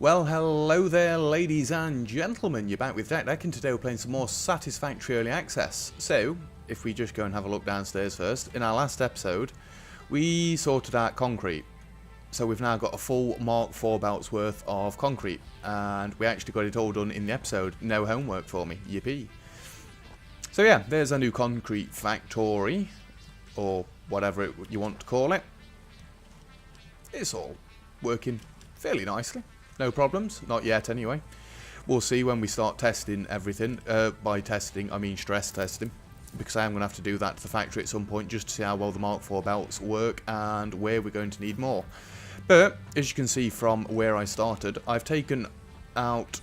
Well, hello there, ladies and gentlemen. You're back with Deck, and today we're playing some more Satisfactory Early Access. So, if we just go and have a look downstairs first, in our last episode, we sorted out concrete. So we've now got a full Mark 4 belts worth of concrete, and we actually got it all done in the episode. No homework for me, yippee. So yeah, there's a new concrete factory, or whatever you want to call it. It's all working fairly nicely. No problems, not yet anyway. We'll see when we start testing everything. By testing, I mean stress testing. Because I am going to have to do that to the factory at some point just to see how well the Mark 4 belts work and where we're going to need more. But, as you can see from where I started, I've taken out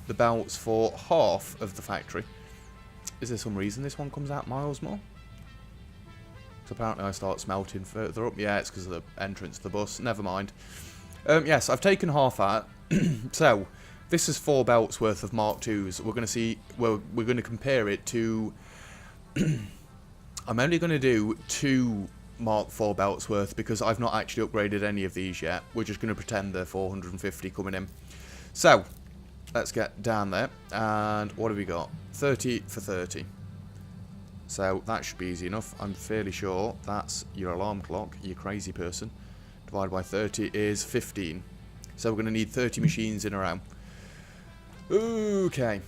the belts for half of the factory. Is there some reason this one comes out miles more? So apparently I start smelting further up. Yeah, it's because of the entrance to the bus. Never mind. Yes, I've taken half out. So, this is 4 belts worth of Mark 2s. We're going to see, well, we're going to compare it to... I'm only going to do 2 Mark 4 belts worth because I've not actually upgraded any of these yet. We're just going to pretend they're 450 coming in. So, let's get down there. And what have we got? 30 for 30. So, that should be easy enough. I'm fairly sure that's your alarm clock, you crazy person. Divided by 30 is 15. So we're going to need 30 machines in a row. Okay.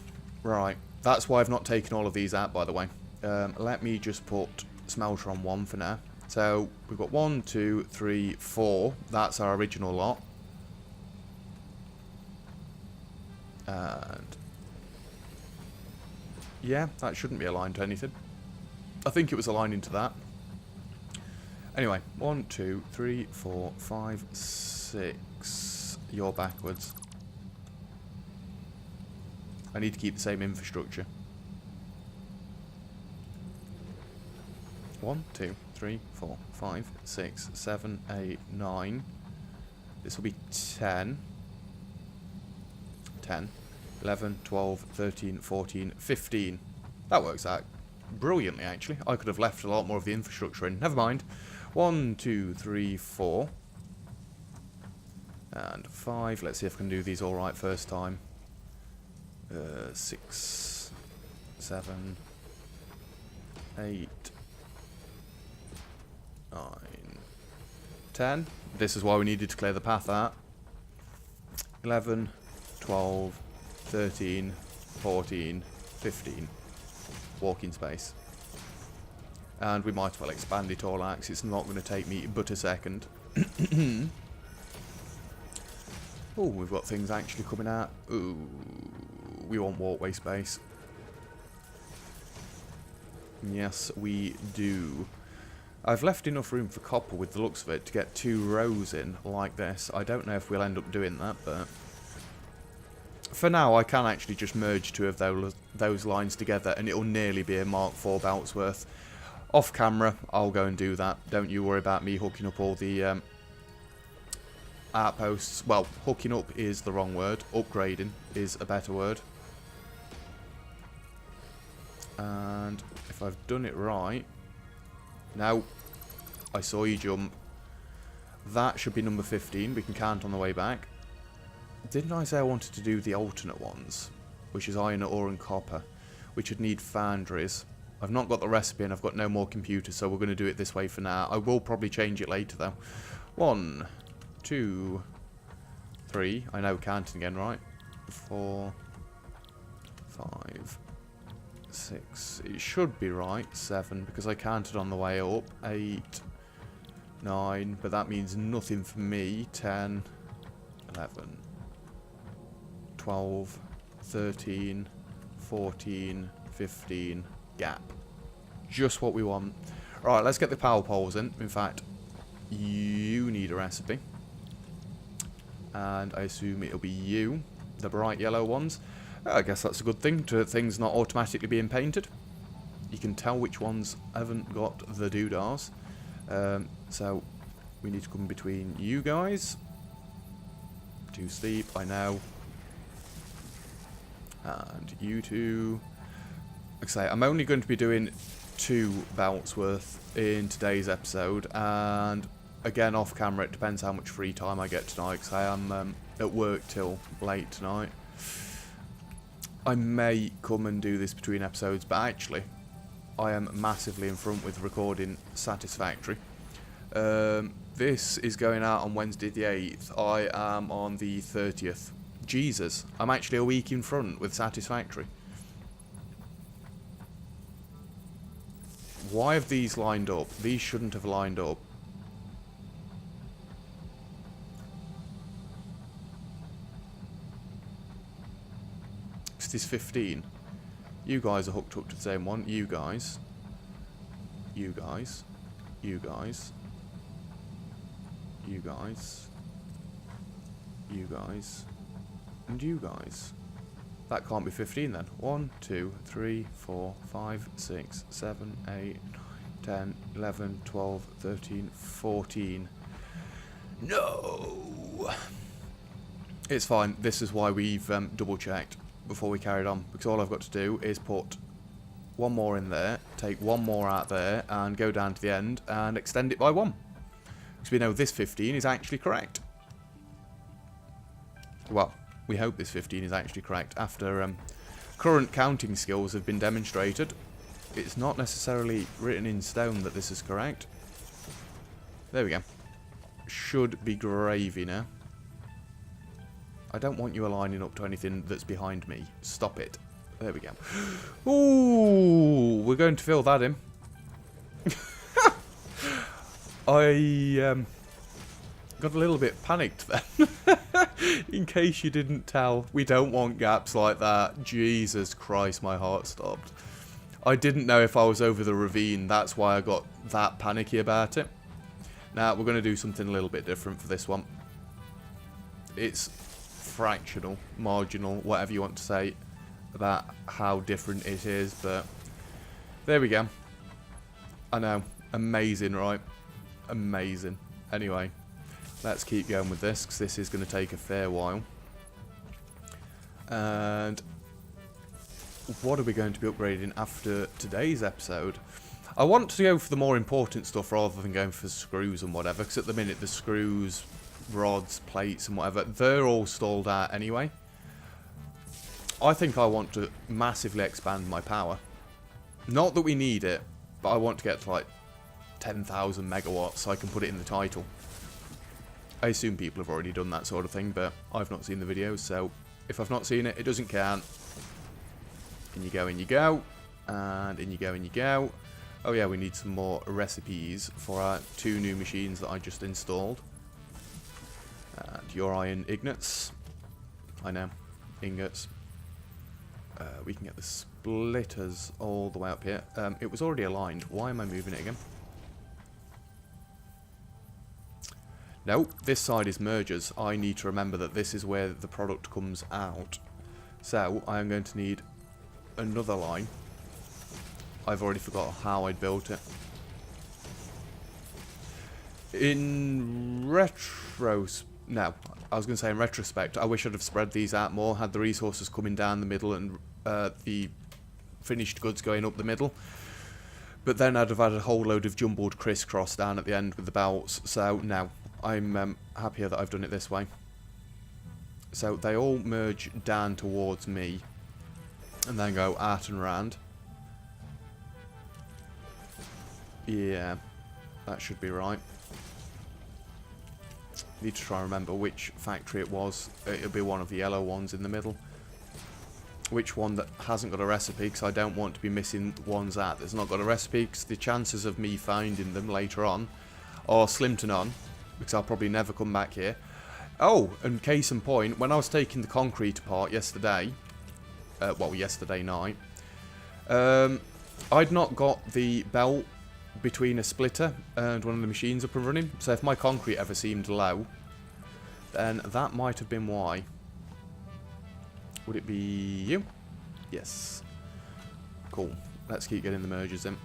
Right. That's why I've not taken all of these out, by the way. Let me just put smelter on 1 for now. So we've got 1, 2, 3, 4. That's our original lot. And... yeah, that shouldn't be aligned to anything. I think it was aligning to that. Anyway, 1, 2, 3, 4, 5, 6. You're backwards. I need to keep the same infrastructure. 1, 2, 3, 4, 5, 6, 7, 8, 9. This will be 10. 10, 11, 12, 13, 14, 15. That works out brilliantly, actually. I could have left a lot more of the infrastructure in. Never mind. 1, 2, 3, 4. And 5. Let's see if I can do these all right first time. 6, 7, 8, 9, 10. This is why we needed to clear the path out. 11, 12, 13, 14, 15. Walking space. And we might as well expand it all out, 'cause it's not going to take me but a second. Oh, we've got things actually coming out. Ooh, we want walkway space. Yes, we do. I've left enough room for copper with the looks of it to get 2 rows in like this. I don't know if we'll end up doing that, but... for now, I can actually just merge 2 of those lines together and it'll nearly be a Mark 4 belts worth. Off camera, I'll go and do that. Don't you worry about me hooking up all the outposts. Well, hooking up is the wrong word. Upgrading is a better word. And if I've done it right... no, I saw you jump. That should be number 15. We can count on the way back. Didn't I say I wanted to do the alternate ones? Which is iron, ore and copper. Which would need foundries. I've not got the recipe and I've got no more computers, so we're going to do it this way for now. I will probably change it later though. 1, 2, 3. I know counting again, right? 4, 5, 6. It should be right. 7, because I counted on the way up. 8, 9, but that means nothing for me. 10, 11, 12, 13, 14, 15, gap. Just what we want. Right, let's get the power poles in. In fact, you need a recipe. And I assume it'll be you. The bright yellow ones. I guess that's a good thing, to things not automatically being painted. You can tell which ones haven't got the doodahs. So, we need to come between you guys. To sleep, I know. And you two. Like I say, I'm only going to be doing 2 belts worth in today's episode, and again off camera it depends how much free time I get tonight, because I am at work till late tonight. I may come and do this between episodes, but actually, I am massively in front with recording Satisfactory. This is going out on Wednesday the 8th. I am on the 30th. Jesus, I'm actually a week in front with Satisfactory. Why have these lined up? These shouldn't have lined up. This is 15. You guys are hooked up to the same one. You guys. You guys. You guys. You guys. You guys. And you guys. That can't be 15 then. 1, 2, 3, 4, 5, 6, 7, 8, 9, 10, 11, 12, 13, 14. No! It's fine. This is why we've double checked before we carried on, because all I've got to do is put one more in there, take one more out there, and go down to the end and extend it by 1. Because we know this 15 is actually correct. Well, we hope this 15 is actually correct. After current counting skills have been demonstrated, it's not necessarily written in stone that this is correct. There we go. Should be gravy now. I don't want you aligning up to anything that's behind me. Stop it. There we go. Ooh, we're going to fill that in. I got a little bit panicked then. In case you didn't tell, we don't want gaps like that. Jesus Christ, my heart stopped. I didn't know if I was over the ravine. That's why I got that panicky about it. Now, we're going to do something a little bit different for this one. It's fractional, marginal, whatever you want to say about how different it is, but there we go. I know, amazing, right? Amazing. Anyway, let's keep going with this, because this is going to take a fair while. And what are we going to be upgrading after today's episode? I want to go for the more important stuff rather than going for screws and whatever, because at the minute the screws, rods, plates and whatever, they're all stalled out anyway. I think I want to massively expand my power. Not that we need it, but I want to get to like 10,000 megawatts so I can put it in the title. I assume people have already done that sort of thing, but I've not seen the videos, so if I've not seen it, it doesn't count. In you go, in you go, and in you go, in you go. Oh yeah, we need some more recipes for our 2 new machines that I just installed. And your iron ingots. I know, ingots. We can get the splitters all the way up here. It was already aligned. Why am I moving it again? No, this side is mergers. I need to remember that this is where the product comes out. So, I am going to need another line. I've already forgot how I built it. In no, I was going to say in retrospect, I wish I'd have spread these out more, had the resources coming down the middle and the finished goods going up the middle. But then I'd have had a whole load of jumbled crisscross down at the end with the belts. So, no, I'm happier that I've done it this way. So, they all merge down towards me and then go out and round. Yeah, that should be right. Need to try and remember which factory it was. It'll be one of the yellow ones in the middle. Which one that hasn't got a recipe, because I don't want to be missing ones out that's not got a recipe, because the chances of me finding them later on are slim to none, because I'll probably never come back here. Oh, and case in point, when I was taking the concrete apart yesterday, well, yesterday night, I'd not got the belt between a splitter and one of the machines up and running, so if my concrete ever seemed low, then that might have been why. Would it be you? Yes. Cool. Let's keep getting the mergers in.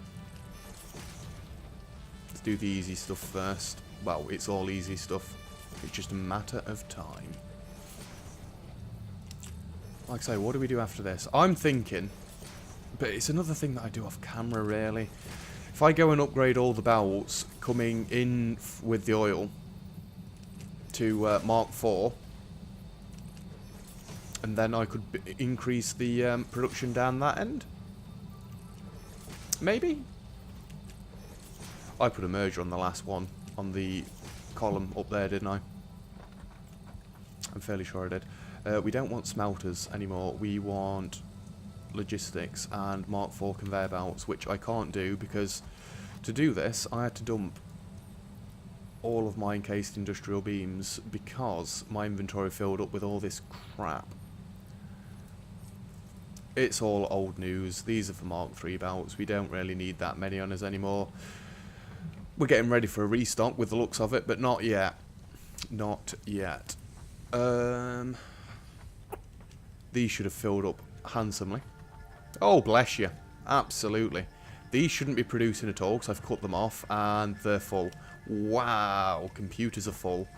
Let's do the easy stuff first. Well, it's all easy stuff. It's just a matter of time. Like I say, what do we do after this? I'm thinking, but it's another thing that I do off camera, really. If I go and upgrade all the belts coming in with the oil to Mark 4, And then I could increase the production down that end. Maybe? I put a merger on the last one, on the column up there, didn't I? I'm fairly sure I did. We don't want smelters anymore. We want logistics and Mark IV conveyor belts, which I can't do because to do this, I had to dump all of my encased industrial beams because my inventory filled up with all this crap. It's all old news. These are for Mark III belts. We don't really need that many on us anymore. We're getting ready for a restock with the looks of it, but not yet. Not yet. These should have filled up handsomely. Oh, bless you. Absolutely. These shouldn't be producing at all because I've cut them off and they're full. Wow, computers are full.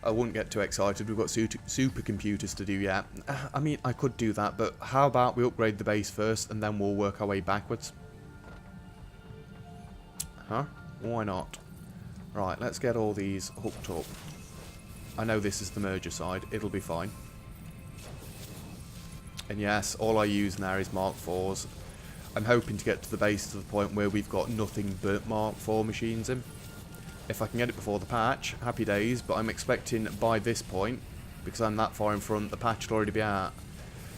I wouldn't get too excited. We've got supercomputers to do yet. I mean, I could do that, but how about we upgrade the base first and then we'll work our way backwards? Huh? Why not? Right, let's get all these hooked up. I know this is the merger side. It'll be fine. And yes, all I use now is Mark IVs. I'm hoping to get to the base to the point where we've got nothing but Mark IV machines in. If I can get it before the patch, happy days, but I'm expecting by this point, because I'm that far in front, the patch will already be out.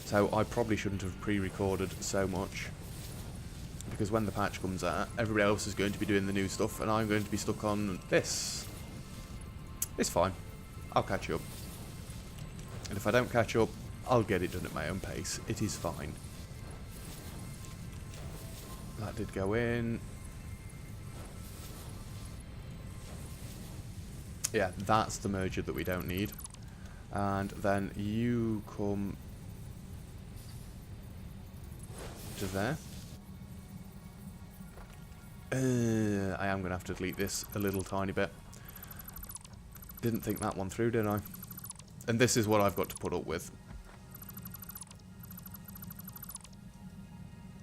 So I probably shouldn't have pre-recorded so much. Because when the patch comes out, everybody else is going to be doing the new stuff, and I'm going to be stuck on this. It's fine. I'll catch up. And if I don't catch up, I'll get it done at my own pace. It is fine. That did go in. Yeah, that's the merger that we don't need. And then you come to there. I am going to have to delete this a little tiny bit. Didn't think that one through, did I? And this is what I've got to put up with.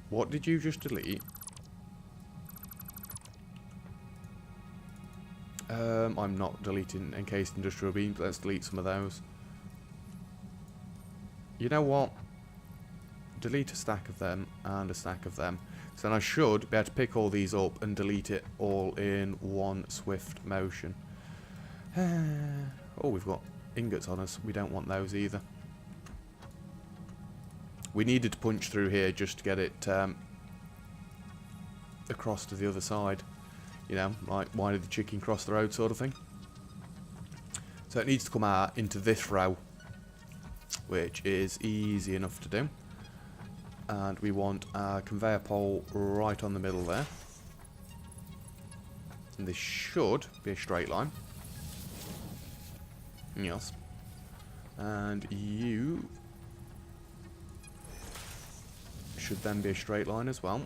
What did you just delete? I'm not deleting encased industrial beams. Let's delete some of those. You know what? Delete a stack of them and a stack of them. So then I should be able to pick all these up and delete it all in one swift motion. Oh, we've got ingots on us. We don't want those either. We needed to punch through here just to get it across to the other side. You know, like why did the chicken cross the road sort of thing. So it needs to come out into this row, which is easy enough to do. And we want a conveyor pole right on the middle there. And this should be a straight line. Yes. And you should then be a straight line as well.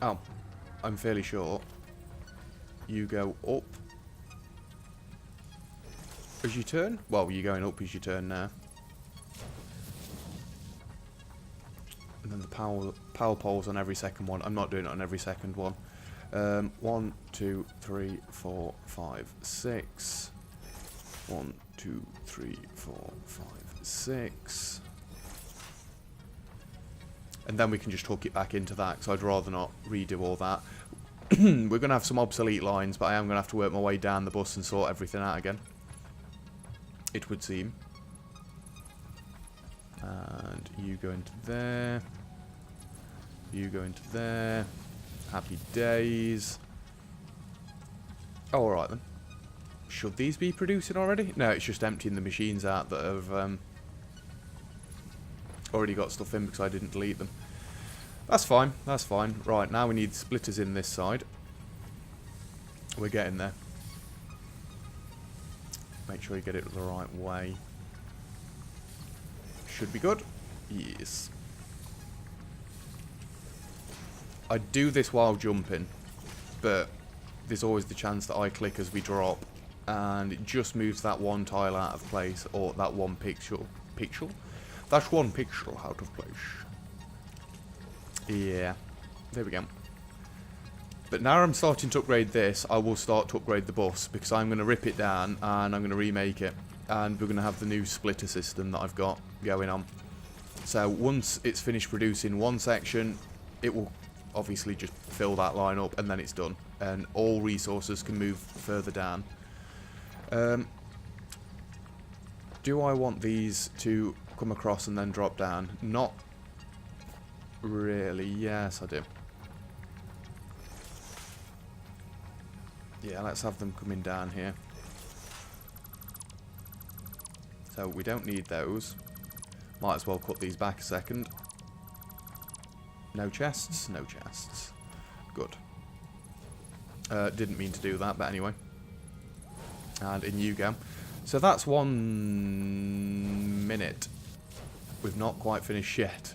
Oh, I'm fairly sure you go up as you turn. Well, you're going up as you turn now. And then the power poles on every second one. I'm not doing it on every second one. 1, 2, 3, 4, 5, 6. 1, 2, 3, 4, 5, 6. And then we can just hook it back into that, because I'd rather not redo all that. We're going to have some obsolete lines, but I am going to have to work my way down the bus and sort everything out again. It would seem. And you go into there. You go into there. Happy days. Oh, alright then. Should these be producing already? No, it's just emptying the machines out that have already got stuff in because I didn't delete them. That's fine, that's fine. Right, now we need splitters in this side. We're getting there. Make sure you get it the right way. Should be good. Yes. I do this while jumping, but there's always the chance that I click as we drop, and it just moves that one tile out of place, or that one pixel. That's one pixel out of place. Yeah. There we go. But now I'm starting to upgrade this, I will start to upgrade the bus, because I'm going to rip it down and I'm going to remake it. And we're going to have the new splitter system that I've got going on. So once it's finished producing one section, it will obviously just fill that line up and then it's done. And all resources can move further down. Do I want these to come across and then drop down? Not really. Yes, I do. Yeah, let's have them coming down here. So we don't need those. Might as well cut these back a second. No chests? No chests. Good. Didn't mean to do that, but anyway. And in you go. So that's 1 minute. We've not quite finished yet.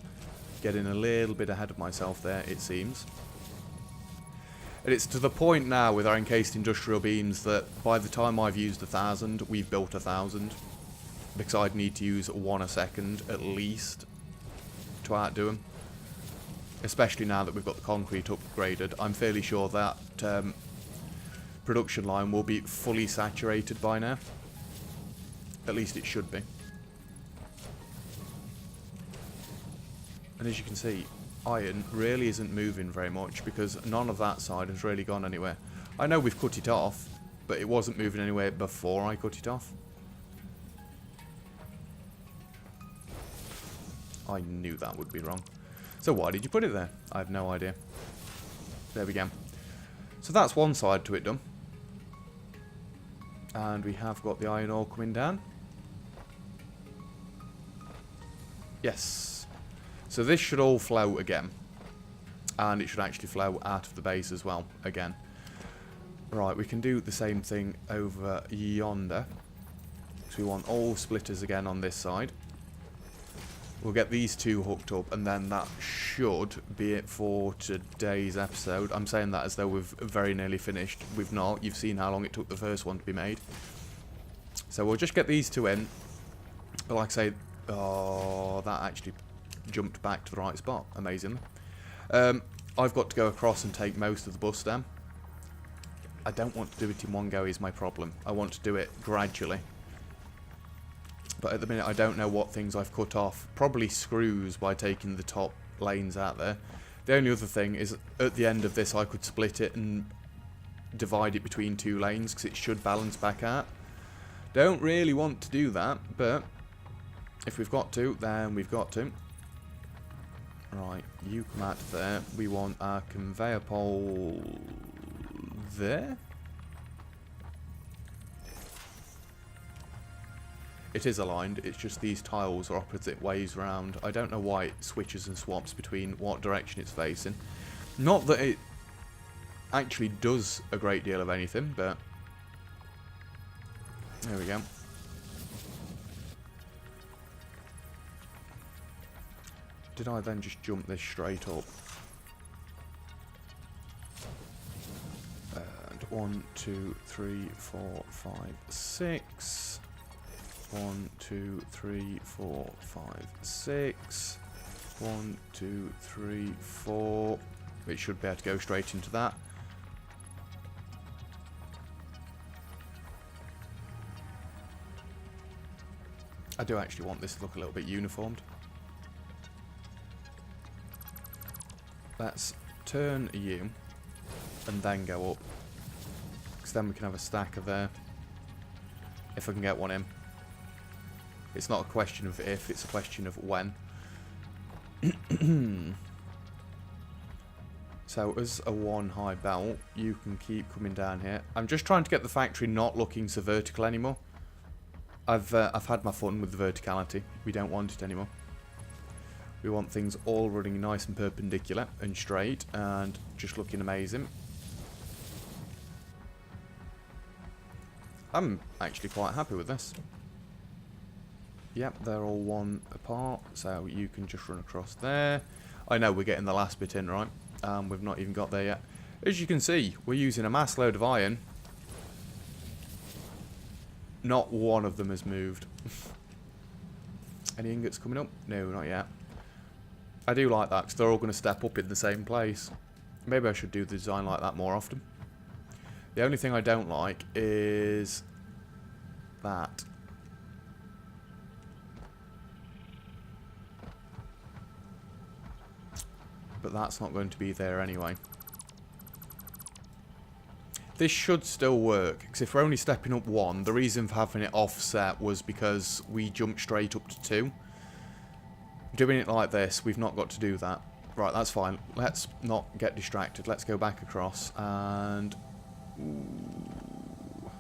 Getting a little bit ahead of myself there, it seems. And it's to the point now with our encased industrial beams that by the time I've used 1,000, we've built 1,000. Because I'd need to use 1 a second at least to outdo them. Especially now that we've got the concrete upgraded. I'm fairly sure that production line will be fully saturated by now. At least it should be. And as you can see, iron really isn't moving very much because none of that side has really gone anywhere. I know we've cut it off, but it wasn't moving anywhere before I cut it off. I knew that would be wrong. So why did you put it there? I have no idea. There we go. So that's one side to it done. And we have got the iron ore coming down. Yes. So this should all flow again. And it should actually flow out of the base as well, again. Right, we can do the same thing over yonder. So we want all splitters again on this side. We'll get these two hooked up, and then that should be it for today's episode. I'm saying that as though we've very nearly finished. We've not. You've seen how long it took the first one to be made. So we'll just get these two in. But like I say, oh, that actually jumped back to the right spot. Amazing. I've got to go across and take most of the bus down. I don't want to do it in one go is my problem. I want to do it gradually. But at the minute I don't know what things I've cut off. Probably screws by taking the top lanes out there. The only other thing is at the end of this I could split it and divide it between two lanes because it should balance back out. Don't really want to do that, but if we've got to, then we've got to. Right, you come out there. We want our conveyor pole there. It is aligned, it's just these tiles are opposite ways round. I don't know why it switches and swaps between what direction it's facing. Not that it actually does a great deal of anything, but there we go. Did I then just jump this straight up? And 1, 2, 3, 4, 5, 6. 1, 2, 3, 4, 5, 6. 1, 2, 3, 4. It should be able to go straight into that. I do actually want this to look a little bit uniformed. Let's turn you and then go up. Because then we can have a stacker there. If I can get one in. It's not a question of if, it's a question of when. So as a one high belt, you can keep coming down here. I'm just trying to get the factory not looking so vertical anymore. I've had my fun with the verticality. We don't want it anymore. We want things all running nice and perpendicular and straight and just looking amazing. I'm actually quite happy with this. Yep, they're all one apart, so you can just run across there. I know we're getting the last bit in, right? We've not even got there yet. As you can see, we're using a mass load of iron. Not one of them has moved. Any ingots coming up? No, not yet. I do like that, because they're all going to step up in the same place. Maybe I should do the design like that more often. The only thing I don't like is that. But that's not going to be there anyway. This should still work, because if we're only stepping up 1, the reason for having it offset was because we jumped straight up to 2. Doing it like this, we've not got to do that. Right, that's fine. Let's not get distracted. Let's go back across and... Ooh.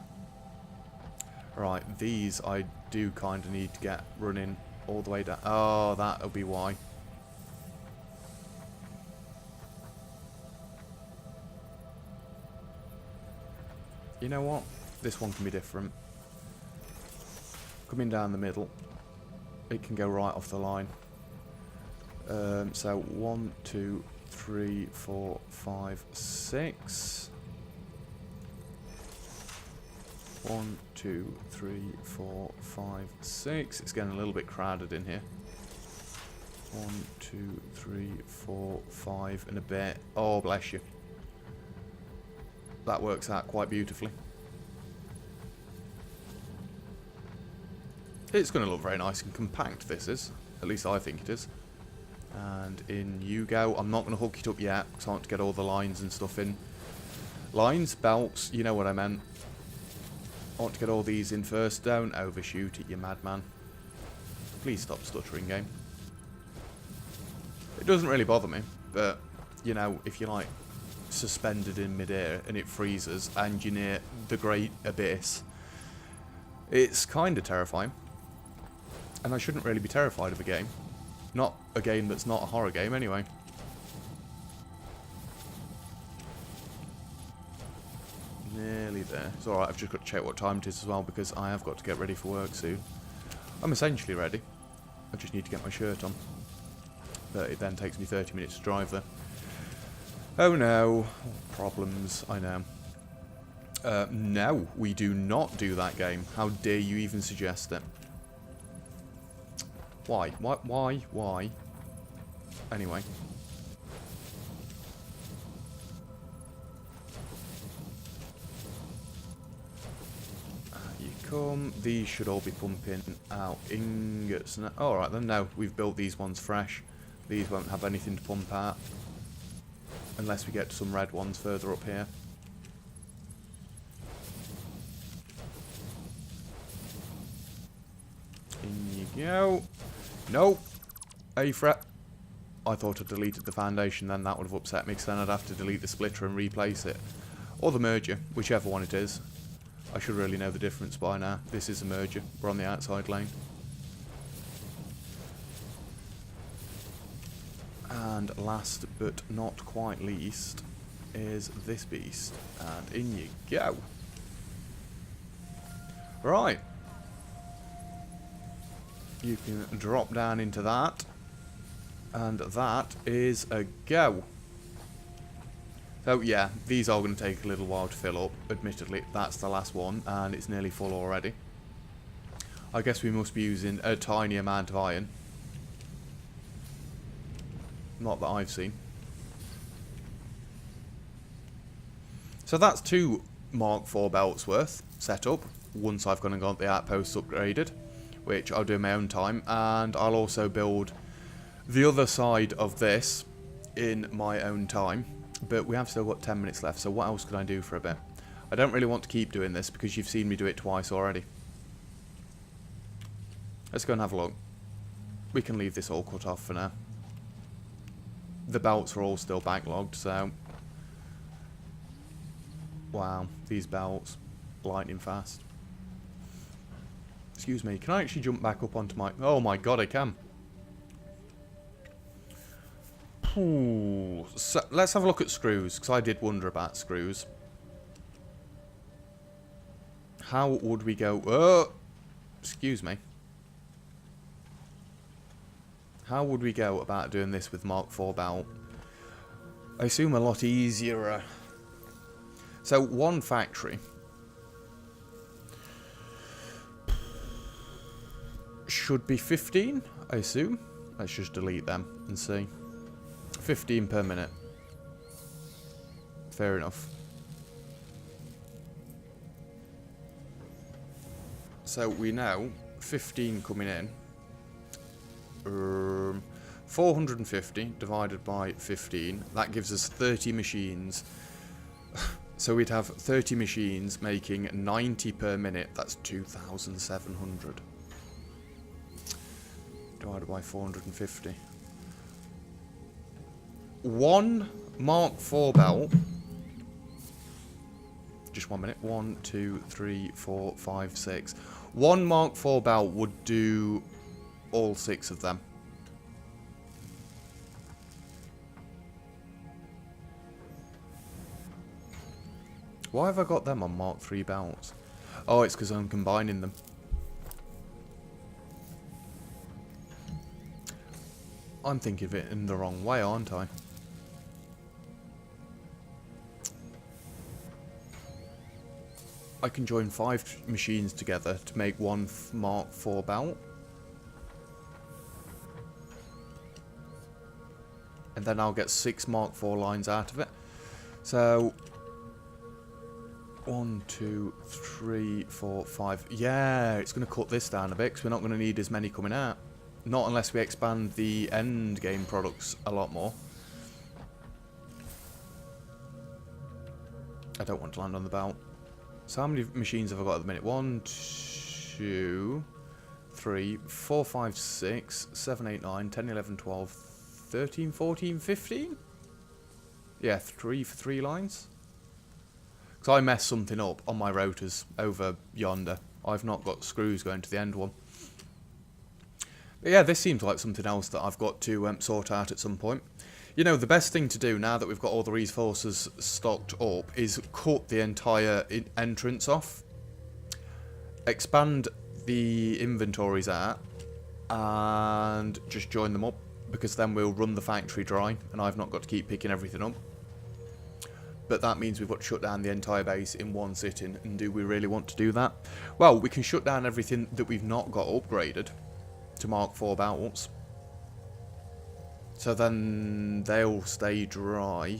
Right, these I do kind of need to get running all the way down. Oh, that'll be why. You know what? This one can be different. Coming down the middle, it can go right off the line. So 1, 2, 3, 4, 5, 6. 1, 2, 3, 4, 5, 6. It's getting a little bit crowded in here. 1, 2, 3, 4, 5 and a bit. Oh, bless you. That works out quite beautifully. It's going to look very nice and compact, this is. At least I think it is. And in you go. I'm not going to hook it up yet, because I want to get all the lines and stuff in. Lines, belts, you know what I meant. I want to get all these in first. Don't overshoot it, you madman. Please stop stuttering, game. It doesn't really bother me, but, you know, if you're like suspended in midair and it freezes and you're near the great abyss, it's kind of terrifying. And I shouldn't really be terrified of a game. Not a game that's not a horror game, anyway. Nearly there. It's alright, I've just got to check what time it is as well, because I have got to get ready for work soon. I'm essentially ready. I just need to get my shirt on. But it then takes me 30 minutes to drive there. Oh no. Problems, I know. No, we do not do that game. How dare you even suggest it? Why? Why? Anyway. You come. These should all be pumping out ingots. Alright then, no. We've built these ones fresh. These won't have anything to pump out. Unless we get some red ones further up here. In you go. Nope. A fret. I thought I deleted the foundation, then that would have upset me, because then I'd have to delete the splitter and replace it. Or the merger, whichever one it is. I should really know the difference by now. This is a merger. We're on the outside lane. And last but not quite least is this beast. And in you go. Right. You can drop down into that. And that is a go. So yeah, these are going to take a little while to fill up. Admittedly, that's the last one, and it's nearly full already. I guess we must be using a tiny amount of iron. Not that I've seen. So that's 2 Mark 4 belts worth set up. Once I've gone and got the outposts upgraded, which I'll do in my own time, and I'll also build the other side of this in my own time. But we have still got 10 minutes left, so what else can I do for a bit? I don't really want to keep doing this because you've seen me do it twice already. Let's go and have a look. We can leave this all cut off for now. The belts are all still backlogged, so... Wow, these belts, lightning fast. Excuse me, can I actually jump back up onto my... Oh my god, I can. Ooh. So, let's have a look at screws, because I did wonder about screws. How would we go... Oh! Excuse me. How would we go about doing this with Mark 4 belt? I assume a lot easier. So, one factory should be 15, I assume. Let's just delete them and see. 15 per minute. Fair enough. So we know 15 coming in. 450 divided by 15. That gives us 30 machines. So we'd have 30 machines making 90 per minute. That's 2,700. Divided by 450. One Mark IV belt. Just 1 minute. 1, 2, 3, 4, 5, 6. One Mark IV belt would do all 6 of them. Why have I got them on Mark III belts? Oh, it's because I'm combining them. I'm thinking of it in the wrong way, aren't I? I can join 5 machines together to make one Mark IV belt. And then I'll get 6 Mark IV lines out of it. So 1, 2, 3, 4, 5. Yeah, it's going to cut this down a bit because we're not going to need as many coming out. Not unless we expand the end game products a lot more. I don't want to land on the belt. So how many machines have I got at the minute? 1, 2, 3, 4, 5, 6, 7, 8, 9, 10, 11, 12, 13, 14, 15? Yeah, 3 for 3 lines. Because I messed something up on my rotors over yonder. I've not got screws going to the end one. But yeah, this seems like something else that I've got to sort out at some point. You know, the best thing to do now that we've got all the reinforcers stocked up is cut the entire entrance off. Expand the inventories out and just join them up, because then we'll run the factory dry and I've not got to keep picking everything up. But that means we've got to shut down the entire base in one sitting, and do we really want to do that? Well, we can shut down everything that we've not got upgraded to Mark IV belts. So then they'll stay dry.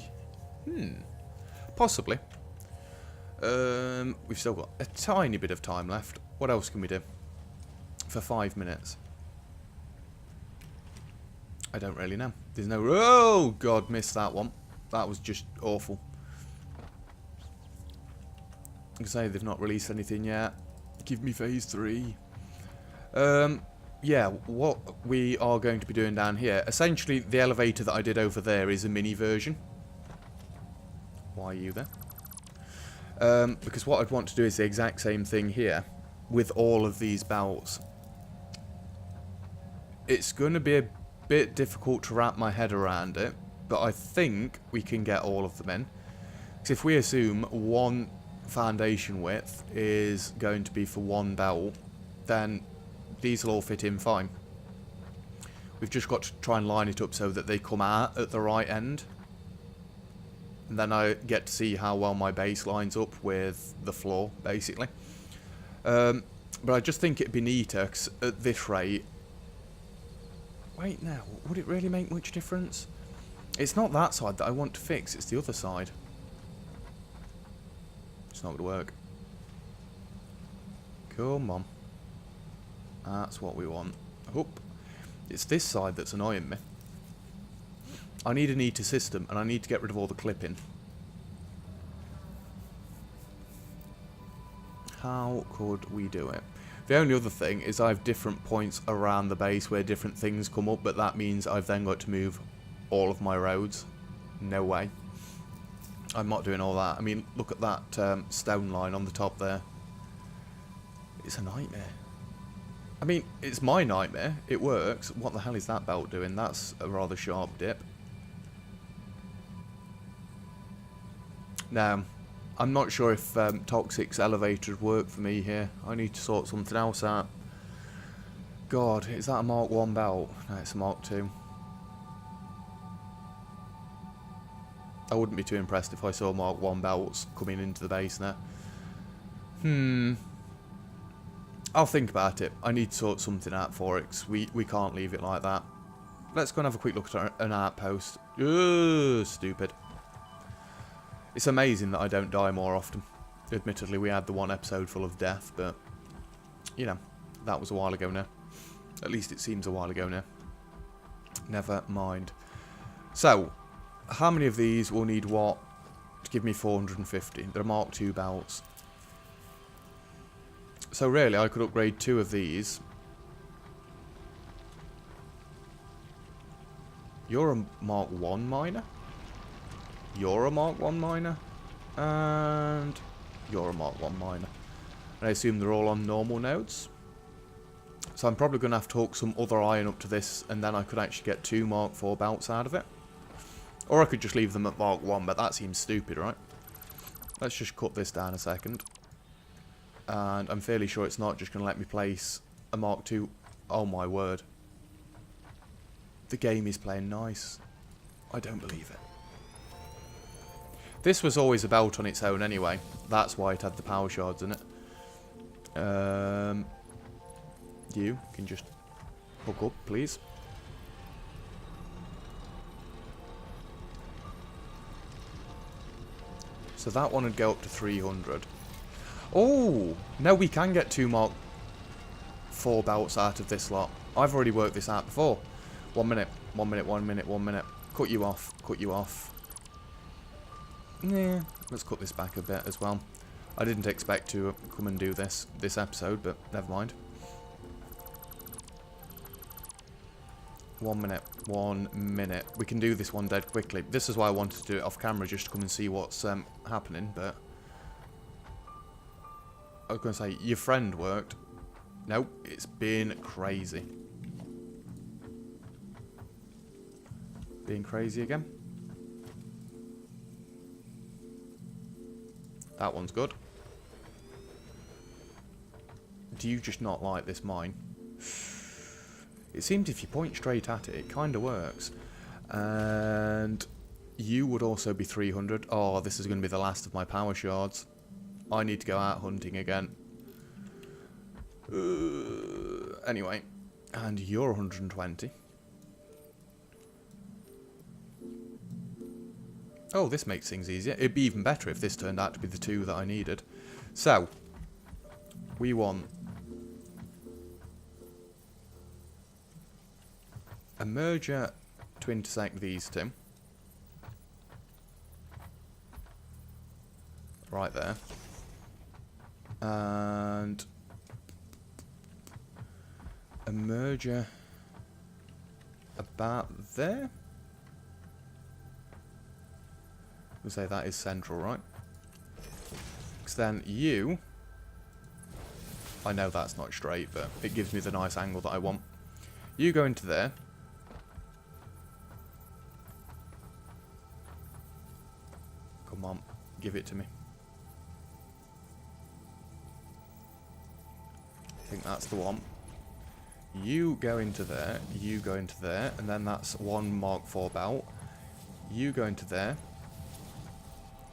Possibly. We've still got a tiny bit of time left. What else can we do? For 5 minutes. I don't really know. There's no... Oh, God, missed that one. That was just awful. I can say they've not released anything yet. Give me phase 3. Yeah, what we are going to be doing down here, essentially the elevator that I did over there is a mini version. Why are you there? Because what I'd want to do is the exact same thing here with all of these belts. It's going to be a bit difficult to wrap my head around it, but I think we can get all of them in. Because if we assume one foundation width is going to be for one belt, then these will all fit in fine. We've just got to try and line it up so that they come out at the right end. And then I get to see how well my base lines up with the floor, basically. But I just think it'd be neater, 'cause at this rate... Wait now, would it really make much difference? It's not that side that I want to fix, it's the other side. It's not going to work. Come on. That's what we want. Oop. It's this side that's annoying me. I need a neater system, and I need to get rid of all the clipping. How could we do it? The only other thing is I have different points around the base where different things come up, but that means I've then got to move all of my roads. No way. I'm not doing all that. I mean, look at that stone line on the top there. It's a nightmare. I mean, it's my nightmare. It works. What the hell is that belt doing? That's a rather sharp dip. Now, I'm not sure if Toxic's elevators work for me here. I need to sort something else out. God, is that a Mark 1 belt? No, it's a Mark 2. I wouldn't be too impressed if I saw Mark 1 belts coming into the base now. I'll think about it. I need to sort something out for it, 'cause we can't leave it like that. Let's go and have a quick look at an outpost. Ugh, stupid. It's amazing that I don't die more often. Admittedly, we had the one episode full of death, but, you know, that was a while ago now. At least it seems a while ago now. Never mind. So, how many of these will need what to give me 450? They're Mark II belts. So really, I could upgrade 2 of these. You're a Mark I miner. You're a Mark I miner. And you're a Mark I miner. And I assume they're all on normal nodes. So I'm probably going to have to hook some other iron up to this, and then I could actually get 2 Mark IV belts out of it. Or I could just leave them at Mark I, but that seems stupid, right? Let's just cut this down a second. And I'm fairly sure it's not just going to let me place a Mark II. Oh my word. The game is playing nice. I don't believe it. This was always a belt on its own anyway. That's why it had the power shards in it. You can just hook up, please. So that one would go up to 300. Oh, no, we can get 2 Mark IV belts out of this lot. I've already worked this out before. 1 minute, 1 minute, 1 minute, 1 minute. Cut you off, cut you off. Yeah, let's cut this back a bit as well. I didn't expect to come and do this episode, but never mind. 1 minute, 1 minute. We can do this one dead quickly. This is why I wanted to do it off camera, just to come and see what's happening, but I was going to say, your friend worked. Nope, it's been crazy. Being crazy again. That one's good. Do you just not like this mine? It seems if you point straight at it, it kind of works. And you would also be 300. Oh, this is going to be the last of my power shards. I need to go out hunting again. Anyway, and you're 120. Oh, this makes things easier. It'd be even better if this turned out to be the 2 that I needed. So, we want a merger to intersect these 2. Right there. And a merger about there. We'll say that is central, right? Because then you, I know that's not straight, but it gives me the nice angle that I want. You go into there. Come on, give it to me. I think that's the one. You go into there, you go into there, and then that's 1 Mark IV belt. You go into there.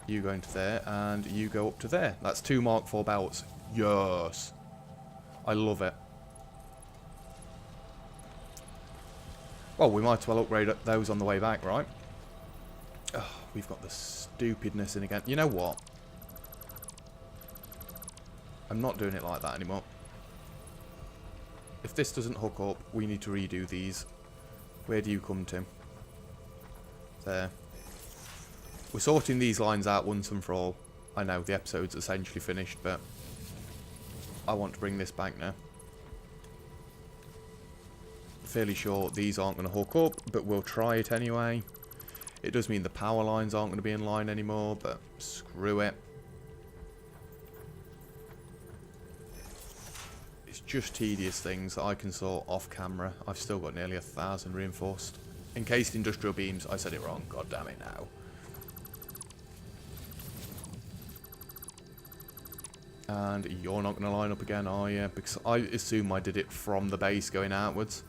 You go into there, and you go up to there. That's 2 Mark IV belts. Yes. I love it. Well, we might as well upgrade those on the way back, right? Oh, we've got the stupidness in again. You know what? I'm not doing it like that anymore. If this doesn't hook up, we need to redo these. Where do you come to? There. We're sorting these lines out once and for all. I know, the episode's essentially finished, but I want to bring this back now. Fairly sure these aren't going to hook up, but we'll try it anyway. It does mean the power lines aren't going to be in line anymore, but screw it. It's just tedious things that I can sort off camera. I've still got nearly 1,000 reinforced. Encased industrial beams. I said it wrong. God damn it now. And you're not going to line up again, are you? Because I assume I did it from the base going outwards.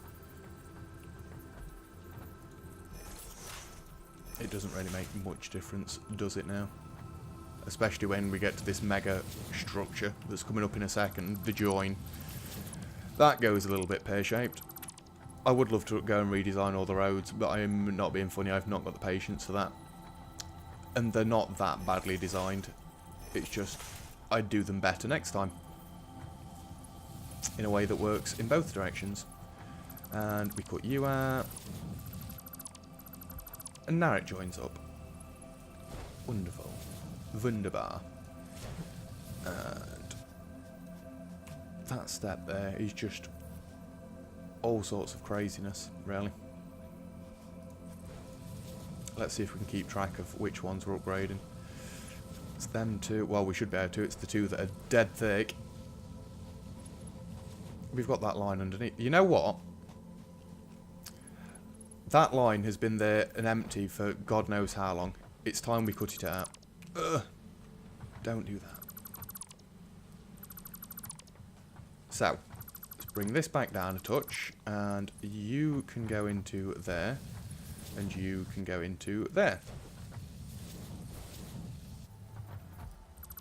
It doesn't really make much difference, does it now? Especially when we get to this mega structure that's coming up in a second, the join. That goes a little bit pear-shaped. I would love to go and redesign all the roads, but I'm not being funny, I've not got the patience for that. And they're not that badly designed. It's just, I'd do them better next time. In a way that works in both directions. And we cut you out. And now it joins up. Wonderful. Wunderbar. And that step there is just all sorts of craziness, really. Let's see if we can keep track of which ones we're upgrading. It's them two. Well, we should be able to. It's the two that are dead thick. We've got that line underneath. You know what? That line has been there and empty for God knows how long. It's time we cut it out. Ugh. Don't do that. So, let's bring this back down a touch. And you can go into there. And you can go into there.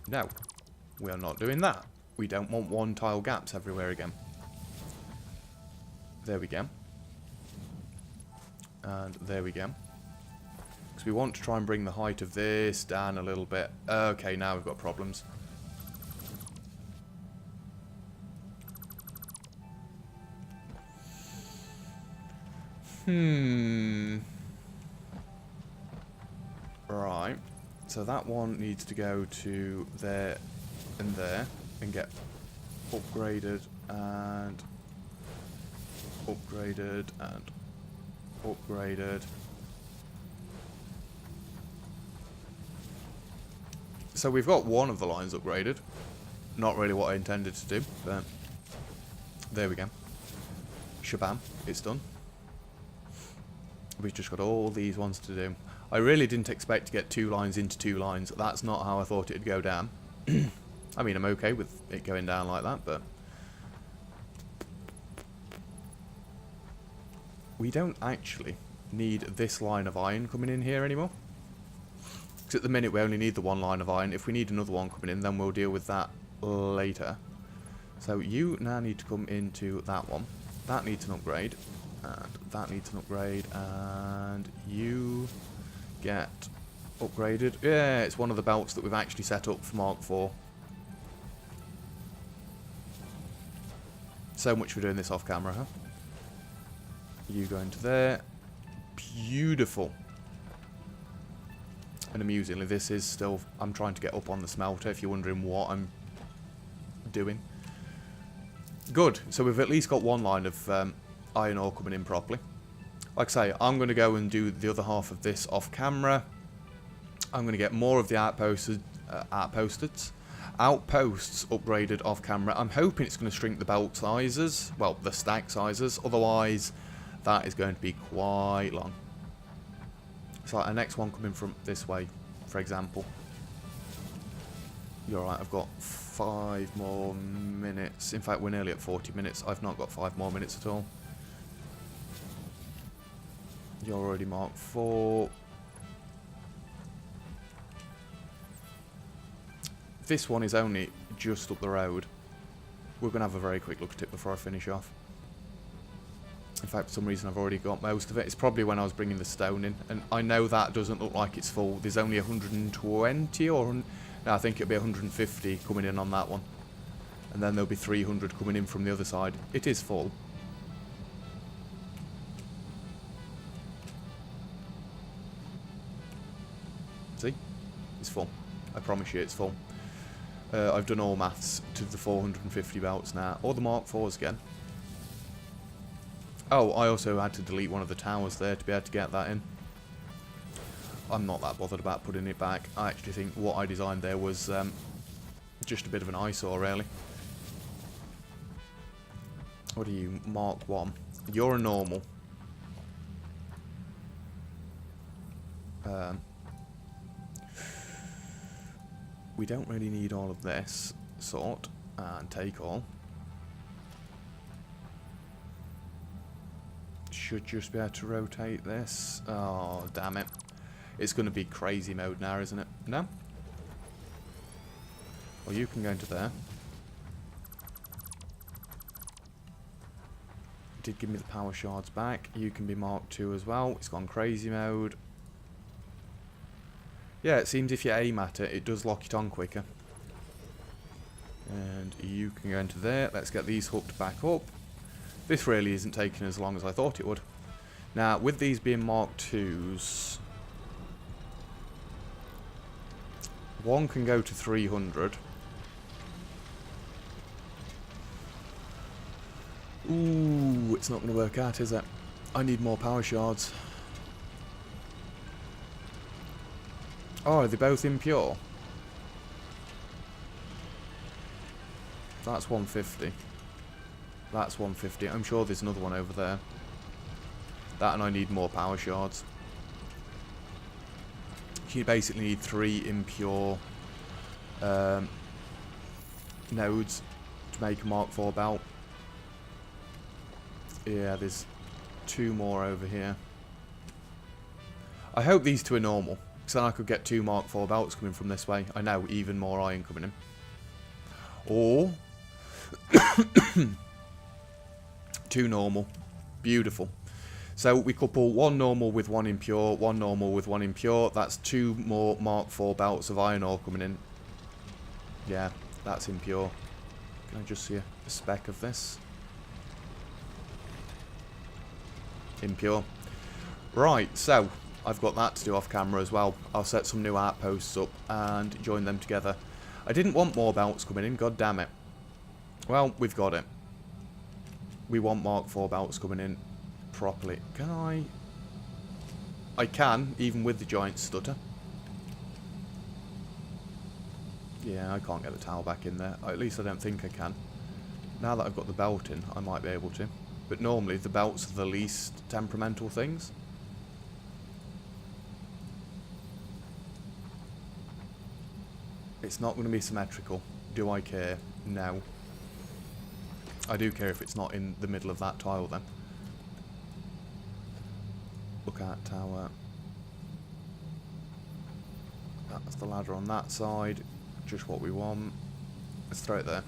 No, we are not doing that. We don't want one tile gaps everywhere again. There we go. And there we go. Because we want to try and bring the height of this down a little bit. Okay, now we've got problems. Right. So that one needs to go to there and get upgraded and upgraded and upgraded. So we've got one of the lines upgraded. Not really what I intended to do, but there we go. Shabam, it's done. We've just got all these ones to do. I really didn't expect to get 2 lines into 2 lines. That's not how I thought it'd go down. I mean, I'm okay with it going down like that, but we don't actually need this line of iron coming in here anymore. Because at the minute we only need the one line of iron. If we need another one coming in, then we'll deal with that later. So you now need to come into that one. That needs an upgrade. And that needs an upgrade. And you get upgraded. Yeah, it's one of the belts that we've actually set up for Mark IV. So much for doing this off camera, huh? You go into there. Beautiful. And amusingly, this is still... I'm trying to get up on the smelter, if you're wondering what I'm doing. Good. So we've at least got one line of iron ore coming in properly. Like I say, I'm going to go and do the other half of this off camera. I'm going to get more of the outposts upgraded off camera. I'm hoping it's going to shrink the belt sizes, well, the stack sizes. Otherwise, that is going to be quite long. So our next one coming from this way, for example. You're right, I've got 5 more minutes. In fact, we're nearly at 40 minutes. I've not got 5 more minutes at all. You're already Mark IV. This one is only just up the road. We're going to have a very quick look at it before I finish off. In fact, for some reason I've already got most of it. It's probably when I was bringing the stone in. And I know that doesn't look like it's full. There's only 120 or... No, I think it'll be 150 coming in on that one. And then there'll be 300 coming in from the other side. It is full. See? It's full. I promise you it's full. I've done all maths to the 450 belts now. Or the Mark IVs again. Oh, I also had to delete one of the towers there to be able to get that in. I'm not that bothered about putting it back. I actually think what I designed there was just a bit of an eyesore, really. What are you? Mark 1. You're a normal. We don't really need all of this. Sort and take all. Should just be able to rotate this. Oh, damn it. It's going to be crazy mode now, isn't it? No? Well, you can go into there. Did give me the power shards back. You can be Mark II as well. It's gone crazy mode. Yeah, it seems if you aim at it, it does lock it on quicker. And you can go into there. Let's get these hooked back up. This really isn't taking as long as I thought it would. Now, with these being Mark IIs, one can go to 300. Ooh, it's not going to work out, is it? I need more power shards. Oh, are they both impure? That's 150. That's 150. I'm sure there's another one over there. That, and I need more power shards. You basically need 3 impure nodes to make a Mark IV belt. Yeah, there's 2 more over here. I hope these 2 are normal, because then I could get 2 Mark IV belts coming from this way. I know, even more iron coming in. Or 2 normal. Beautiful. So we couple 1 normal with 1 impure, 1 normal with 1 impure. That's 2 more Mark IV belts of iron ore coming in. Yeah, that's impure. Can I just see a speck of this? Impure. Right, so I've got that to do off camera as well. I'll set some new outposts up and join them together. I didn't want more belts coming in, god damn it. Well, we've got it. We want Mark IV belts coming in properly. Can I? I can, even with the giant stutter. Yeah, I can't get the towel back in there. At least I don't think I can. Now that I've got the belt in, I might be able to. But normally, the belts are the least temperamental things. It's not going to be symmetrical. Do I care? No. I do care if it's not in the middle of that tile then. Look at tower. That's the ladder on that side. Just what we want. Let's throw it there.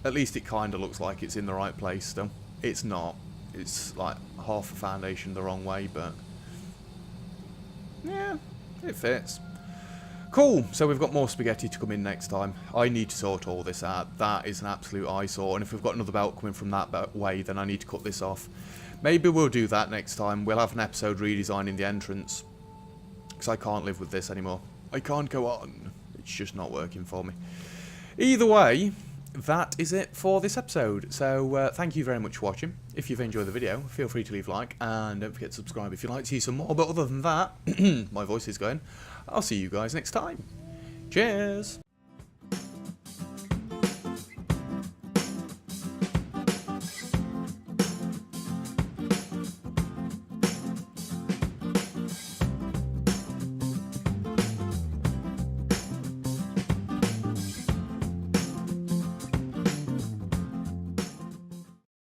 At least it kind of looks like it's in the right place still. It's not. It's like half a foundation the wrong way, but yeah, it fits. Cool, so we've got more spaghetti to come in next time. I need to sort all this out. That is an absolute eyesore, and if we've got another belt coming from that way, then I need to cut this off. Maybe we'll do that next time. We'll have an episode redesigning the entrance, because I can't live with this anymore. I can't go on. It's just not working for me. Either way, that is it for this episode. So thank you very much for watching. If you've enjoyed the video, feel free to leave a like, and don't forget to subscribe if you'd like to see some more. But other than that, my voice is going. I'll see you guys next time. Cheers!